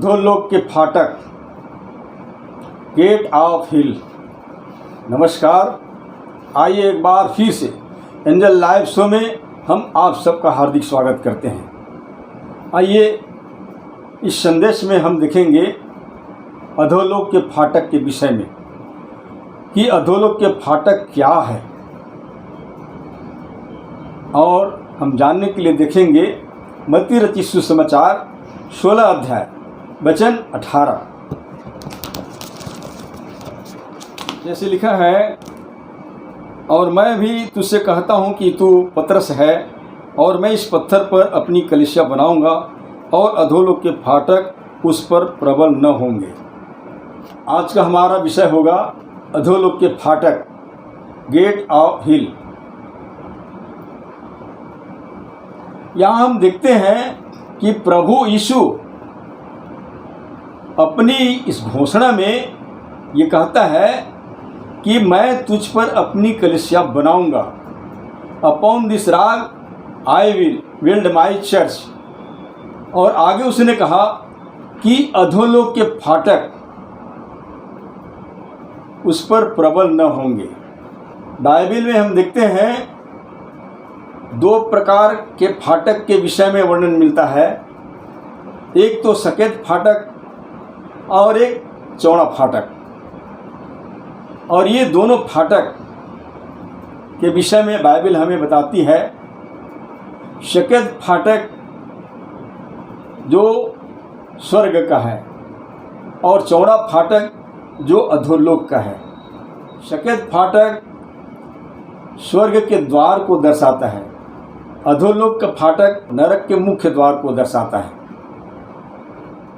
अधोलोक के फाटक, गेट ऑफ हिल। नमस्कार, आइए एक बार फिर से एंजल लाइव शो में हम आप सबका हार्दिक स्वागत करते हैं। आइए इस संदेश में हम देखेंगे अधोलोक के फाटक के विषय में कि अधोलोक के फाटक क्या है, और हम जानने के लिए देखेंगे मत्ती रचित सुसमाचार 16 अध्याय वचन 18। जैसे लिखा है, और मैं भी तुझसे कहता हूँ कि तू पतरस है, और मैं इस पत्थर पर अपनी कलीसिया बनाऊंगा, और अधोलोक के फाटक उस पर प्रबल न होंगे। आज का हमारा विषय होगा अधोलोक के फाटक, गेट ऑफ हिल। यहाँ हम देखते हैं कि प्रभु यीशु अपनी इस घोषणा में ये कहता है कि मैं तुझ पर अपनी कलीसिया बनाऊंगा। Upon this rock I will build my church. और आगे उसने कहा कि अधोलोक के फाटक उस पर प्रबल न होंगे। बाइबल में हम देखते हैं दो प्रकार के फाटक के विषय में वर्णन मिलता है। एक तो सकेत फाटक और एक चौड़ा फाटक। और ये दोनों फाटक के विषय में बाइबल हमें बताती है। सकेत फाटक जो स्वर्ग का है, और चौड़ा फाटक जो अधोलोक का है। सकेत फाटक स्वर्ग के द्वार को दर्शाता है, अधोलोक का फाटक नरक के मुख्य द्वार को दर्शाता है।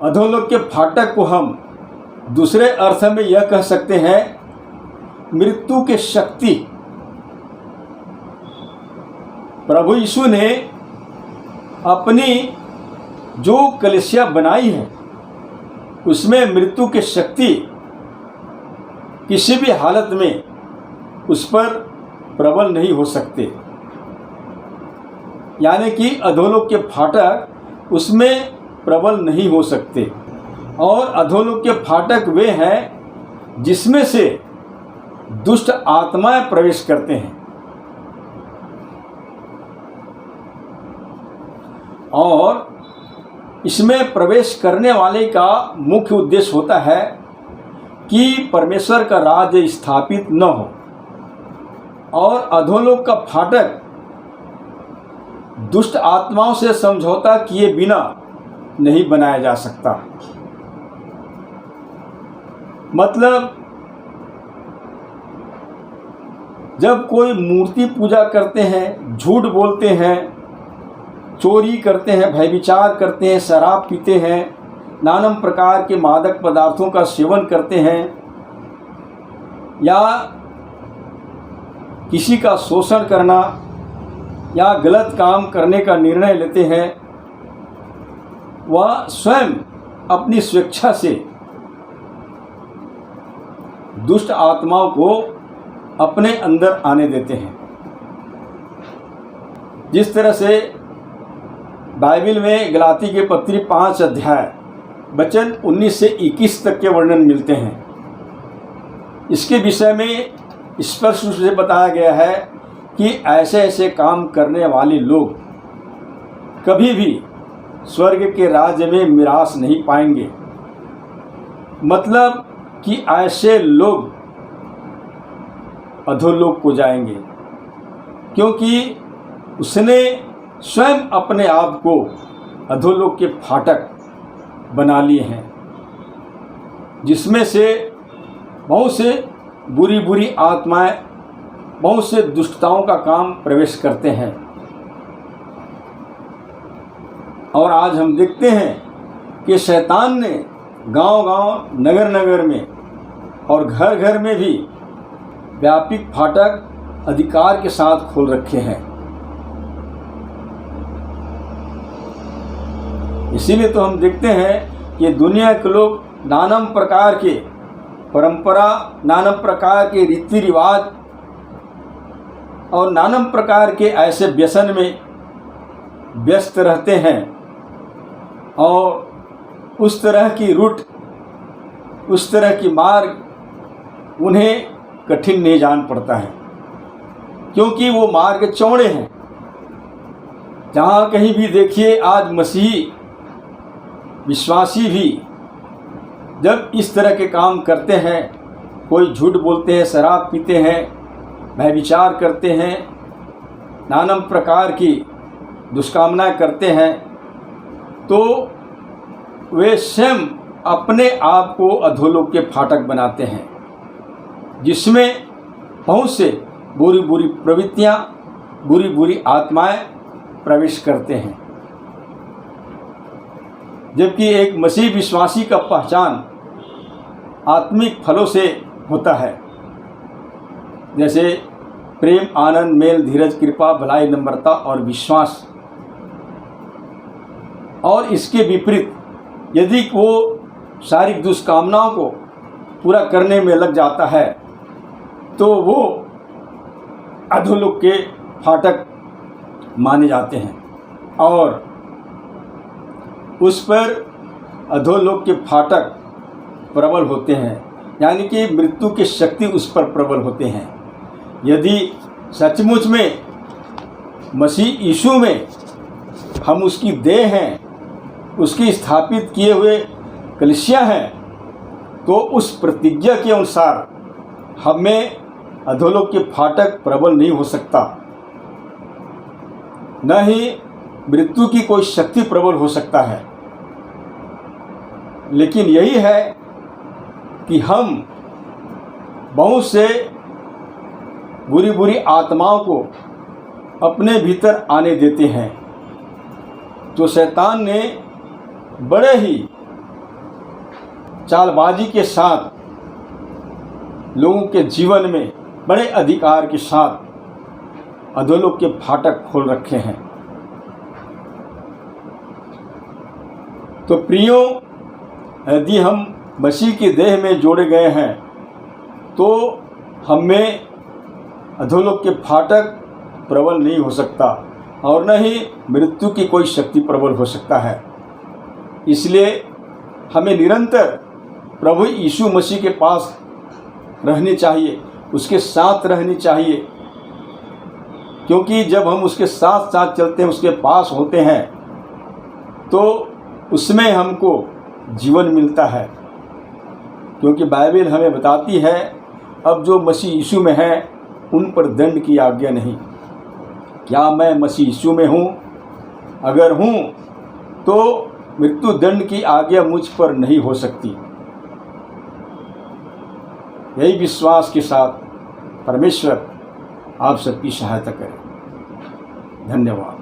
अधोलोक के फाटक को हम दूसरे अर्थ में यह कह सकते हैं मृत्यु के शक्ति। प्रभु यीशु ने अपनी जो कलीसिया बनाई है उसमें मृत्यु की शक्ति किसी भी हालत में उस पर प्रबल नहीं हो सकते। यानी कि अधोलोक के फाटक उसमें प्रबल नहीं हो सकते। और अधोलोक के फाटक वे हैं जिसमें से दुष्ट आत्माएं प्रवेश करते हैं। और इसमें प्रवेश करने वाले का मुख्य उद्देश्य होता है कि परमेश्वर का राज्य स्थापित न हो। और अधोलोक का फाटक दुष्ट आत्माओं से समझौता किए बिना नहीं बनाया जा सकता। मतलब जब कोई मूर्ति पूजा करते हैं, झूठ बोलते हैं, चोरी करते हैं, व्यभिचार करते हैं, शराब पीते हैं, नाना प्रकार के मादक पदार्थों का सेवन करते हैं, या किसी का शोषण करना या गलत काम करने का निर्णय लेते हैं, वह स्वयं अपनी स्वेच्छा से दुष्ट आत्माओं को अपने अंदर आने देते हैं। जिस तरह से बाइबल में गलाती के पत्री 5 अध्याय वचन 19 से 21 तक के वर्णन मिलते हैं। इसके विषय में स्पष्ट रूप से बताया गया है कि ऐसे ऐसे काम करने वाले लोग कभी भी स्वर्ग के राज्य में मिरास नहीं पाएंगे। मतलब कि ऐसे लोग अधोलोक को जाएंगे, क्योंकि उसने स्वयं अपने आप को अधोलोक के फाटक बना लिए हैं, जिसमें से बहुत से बुरी बुरी आत्माएं, बहुत से दुष्टताओं का काम प्रवेश करते हैं। और आज हम देखते हैं कि शैतान ने गांव-गांव, नगर-नगर में और घर-घर में भी व्यापक फाटक अधिकार के साथ खोल रखे हैं। इसीलिए तो हम देखते हैं कि दुनिया के लोग नाना प्रकार के परंपरा, नाना प्रकार के रीति रिवाज और नाना प्रकार के ऐसे व्यसन में व्यस्त रहते हैं। और उस तरह की रूट, उस तरह की मार्ग उन्हें कठिन नहीं जान पड़ता है, क्योंकि वो मार्ग चौड़े हैं। जहाँ कहीं भी देखिए आज मसीही विश्वासी भी जब इस तरह के काम करते हैं, कोई झूठ बोलते हैं, शराब पीते हैं, व्यभिचार करते हैं, नाना प्रकार की दुष्कामनाएं करते हैं, तो वे स्वयं अपने आप को अधोलोक के फाटक बनाते हैं, जिसमें बहुत से बुरी बुरी प्रवृत्तियाँ, बुरी बुरी आत्माएं प्रवेश करते हैं। जबकि एक मसीह विश्वासी का पहचान आत्मिक फलों से होता है, जैसे प्रेम, आनंद, मेल, धीरज, कृपा, भलाई, नम्रता और विश्वास। और इसके विपरीत यदि वो शारीरिक दुष्कामनाओं को पूरा करने में लग जाता है, तो वो अधोलोक के फाटक माने जाते हैं और उस पर अधोलोक के फाटक प्रबल होते हैं, यानी कि मृत्यु की शक्ति उस पर प्रबल होते हैं। यदि सचमुच में मसीह यीशु में हम उसकी देह हैं, उसकी स्थापित किए हुए कलीसिया हैं, तो उस प्रतिज्ञा के अनुसार हमें अधोलोक के फाटक प्रबल नहीं हो सकता, न ही मृत्यु की कोई शक्ति प्रबल हो सकता है। लेकिन यही है कि हम बहुत से बुरी बुरी आत्माओं को अपने भीतर आने देते हैं, तो शैतान ने बड़े ही चालबाजी के साथ लोगों के जीवन में बड़े अधिकार के साथ अधोलोक के फाटक खोल रखे हैं। तो प्रियो, यदि हम मसीह की देह में जोड़े गए हैं, तो हमें अधोलोक के फाटक प्रबल नहीं हो सकता और न ही मृत्यु की कोई शक्ति प्रबल हो सकता है। इसलिए हमें निरंतर प्रभु यीशु मसीह के पास रहनी चाहिए, उसके साथ रहनी चाहिए, क्योंकि जब हम उसके साथ साथ चलते हैं, उसके पास होते हैं, तो उसमें हमको जीवन मिलता है। क्योंकि बाइबल हमें बताती है, अब जो मसीह यीशु में है उन पर दंड की आज्ञा नहीं। क्या मैं मसीह यीशु में हूँ? अगर हूँ तो मृत्यु दंड की आज्ञा मुझ पर नहीं हो सकती। यही विश्वास के साथ परमेश्वर आप सबकी सहायता करें। धन्यवाद।